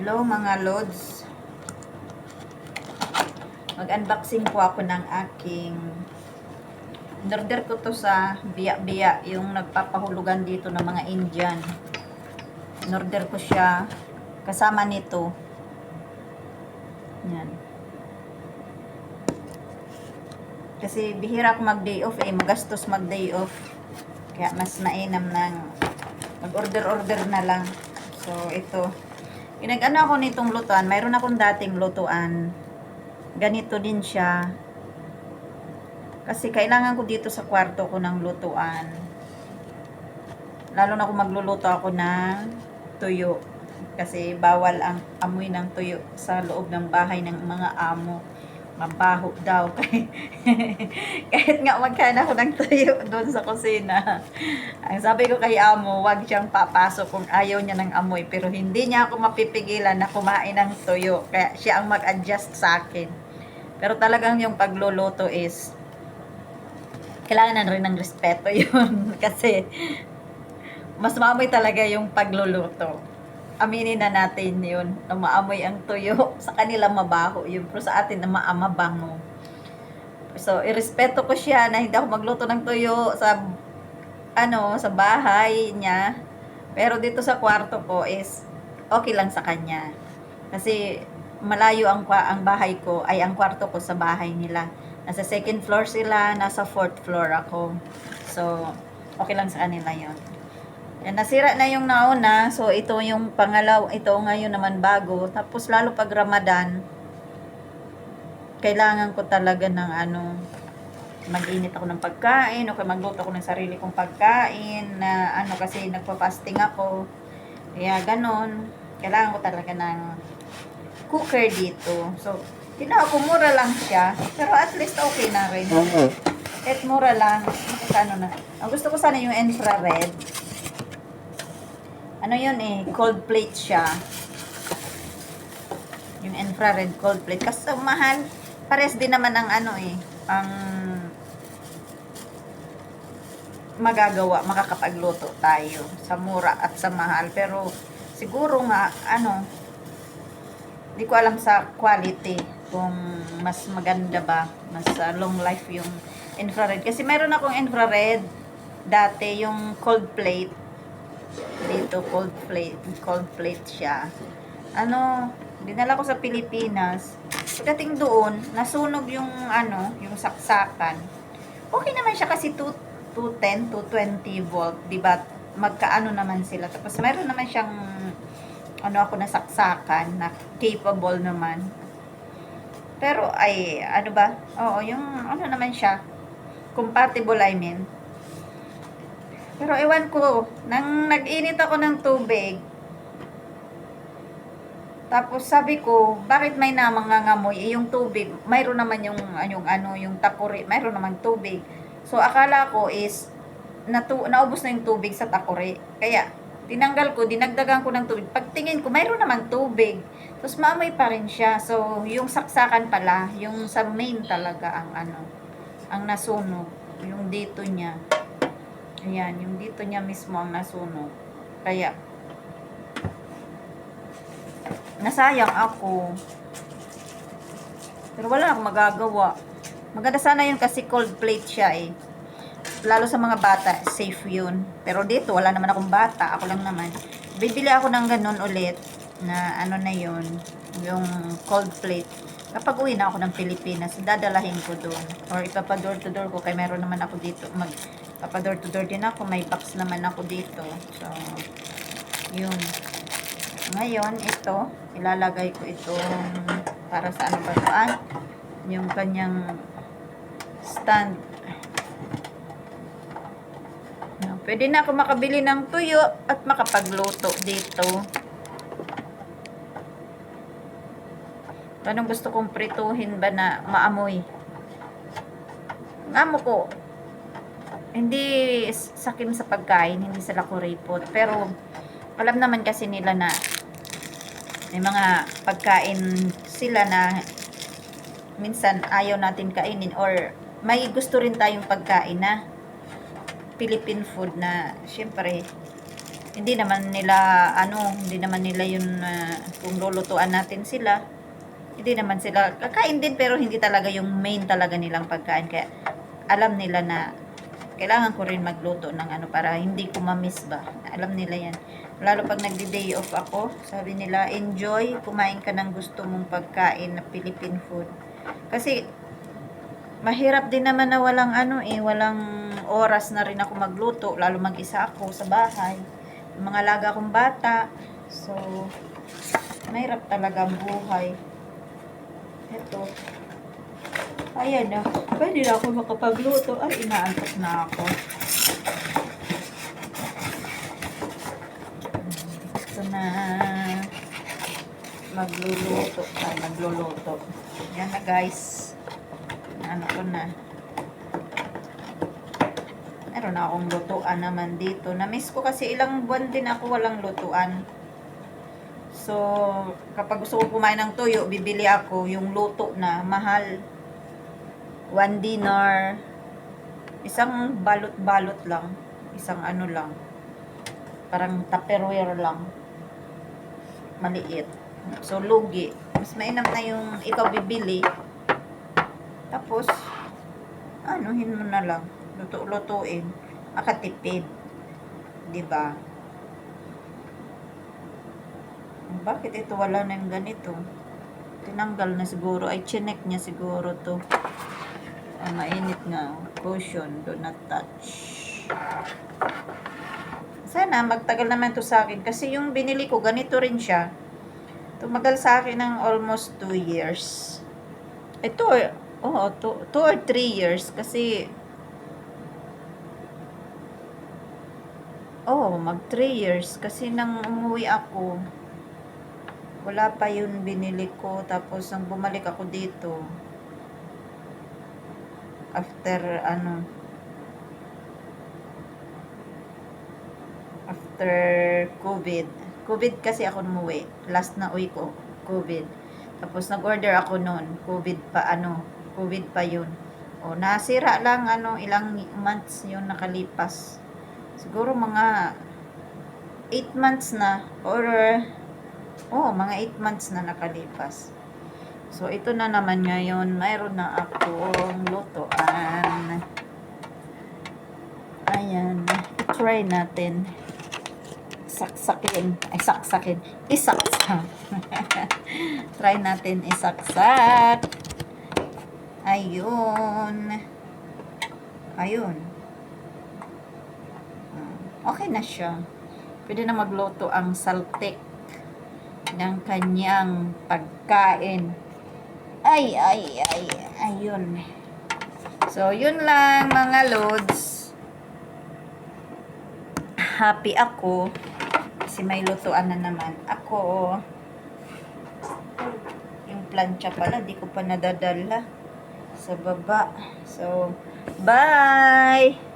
Hello mga lods. Mag-unboxing po ako ng aking in-order ko to sa Biya-Biya, yung nagpapahulugan dito ng mga Indian. In-order ko siya kasama nito. Yan. Kasi bihira ako mag-day off magastos mag-day off. Kaya mas mainam ng mag-order-order na lang. So ito. Ginag-ano ako nitong lutuan. Mayroon akong dating lutuan. Ganito din siya. Kasi kailangan ko dito sa kwarto ko ng lutuan. Lalo na kung magluluto ako ng tuyo. Kasi bawal ang amoy ng tuyo sa loob ng bahay ng mga amo. Mabaho daw. Kahit nga magkain ako ng tuyo doon sa kusina. Ang sabi ko kay amo, wag siyang papasok kung ayaw niya ng amoy. Pero hindi niya ako mapipigilan na kumain ng tuyo. Kaya siya ang mag-adjust sa akin. Pero talagang yung pagluluto is kailangan na rin ng respeto yun. Kasi mas maamoy talaga yung pagluluto. Aminin na natin yun, na maamoy ang tuyo. Sa kanila mabaho yun, pero sa atin na mabango. So, irespeto ko siya na hindi ako magluto ng tuyo sa sa bahay niya. Pero dito sa kwarto ko is okay lang sa kanya. Kasi malayo ang bahay ko, ay ang kwarto ko sa bahay nila. Nasa second floor sila, nasa fourth floor ako. So, okay lang sa kanila yon. Yan, nasira na yung nauna. So, ito yung pangalaw. Ito ngayon naman bago. Tapos, lalo pag Ramadan, kailangan ko talaga ng mag-init ako ng pagkain. O magluto ako ng sarili kong pagkain. Na kasi nagpa-fasting ako. Kaya, ganon. Kailangan ko talaga ng cooker dito. So, ko mura lang siya. Pero at least okay na rin. Kahit mura lang. Na. Ang gusto ko sana yung infrared. Ano yun cold plate siya. Yung infrared cold plate. Kasi mahal. Pares din naman ang ang magagawa, makakapagluto tayo sa mura at sa mahal. Pero siguro nga, hindi ko alam sa quality kung mas maganda ba, mas long life yung infrared. Kasi mayroon akong infrared dati, yung cold plate. Dito, cold plate siya. Dinala ko sa Pilipinas. Pagdating doon, nasunog yung yung saksakan. Okay naman siya kasi 210, 220 volt, 'di ba? Magkaano naman sila. Tapos mayroon naman siyang ako na saksakan na capable naman. Pero ay ba? Oo, yung naman siya. Compatible, I mean. Pero ewan ko, nang nag-init ako ng tubig, tapos sabi ko, bakit may namangangamoy? Yung tubig, mayroon naman yung takuri, mayroon naman tubig. So, akala ko is, naubos na yung tubig sa takuri. Kaya, tinanggal ko, dinagdagan ko ng tubig. Pagtingin ko, mayroon naman tubig. Tapos, maamoy pa rin siya. So, yung saksakan pala, yung sa main talaga ang nasunog. Yung dito niya. Ayan, yung dito niya mismo ang nasunog. Kaya, nasayang ako. Pero wala akong magagawa. Maganda sana yun kasi cold plate siya Lalo sa mga bata, safe yun. Pero dito, wala naman akong bata. Ako lang naman. Bibili ako ng ganun ulit na na yun. Yung cold plate. Kapag uwi na ako ng Pilipinas, dadalahin ko doon. Or ipapador to door ko. Kaya meron naman ako dito. Papador to door din ako. May box naman ako dito. So, yun. Ngayon, ito. Ilalagay ko itong para sa ba yung kanyang stand. Pwede na ako makabili ng tuyo at makapagluto dito. Anong gusto kong prituhin ba na maamoy? Ang amo ko, hindi sakim sa pagkain, hindi sila kuripot. Pero, alam naman kasi nila na may mga pagkain sila na minsan ayaw natin kainin or may gusto rin tayong pagkain na Philippine food na syempre Hindi naman nila, hindi naman nila yun, kung lulutuan natin sila, hindi naman sila, kakain din pero hindi talaga yung main talaga nilang pagkain. Kaya alam nila na kailangan ko rin magluto ng para hindi ko ma-miss ba. Alam nila yan. Lalo pag nagdi-day off ako, sabi nila, enjoy, kumain ka ng gusto mong pagkain na Philippine food. Kasi, mahirap din naman na walang walang oras na rin ako magluto, lalo mag-isa ako sa bahay. Yung mga alaga kong bata. So, mahirap talaga ang buhay. Ito. Ayan na. Pwede na ako makapagluto. Ay, inaantok na ako. Ito na. Magluluto. Ay, magluluto. Yan na, guys. Ano ko na. Meron na akong lutuan naman dito. Na-miss ko kasi ilang buwan din ako walang lutuan. So, kapag gusto ko kumain ng tuyo, bibili ako yung luto na mahal. 1 dinar. Isang balot-balot lang. Isang lang. Parang tupperware lang. Maliit. So, lugi. Mas mainam na yung ikaw bibili. Tapos, anuhin mo na lang. Luto-lutuin. Makatipid. Diba? Bakit ito wala na yung ganito? Tinanggal na siguro. Ay, chinek niya siguro to. Mainit nga. Caution, do not touch. Sana magtagal naman to sa akin. Kasi yung binili ko, ganito rin siya. Tumagal sa akin ng almost 2 years. Ito, 2 or 3 years. Kasi, mag 3 years. Kasi nang umuwi ako, wala pa yun binili ko. Tapos, nang bumalik ako dito, after COVID. COVID kasi ako umuwi. Last na uwi ko, COVID. Tapos, nag-order ako noon. COVID pa yun. Nasira lang, ilang months yun nakalipas. Siguro mga 8 months na, or mga 8 months na nakalipas. So, ito na naman ngayon, mayroon na akong lutoan. Ayan, i-try natin. Saksakin. Isaksak. Try natin isaksak. Ayun. Okay na siya. Pwede na magluto ang saltik ng kanyang pagkain. Ayun. So, yun lang mga lods. Happy ako kasi may lutuan na naman ako. Yung plancha pala, di ko pa nadadala sa baba. So, bye!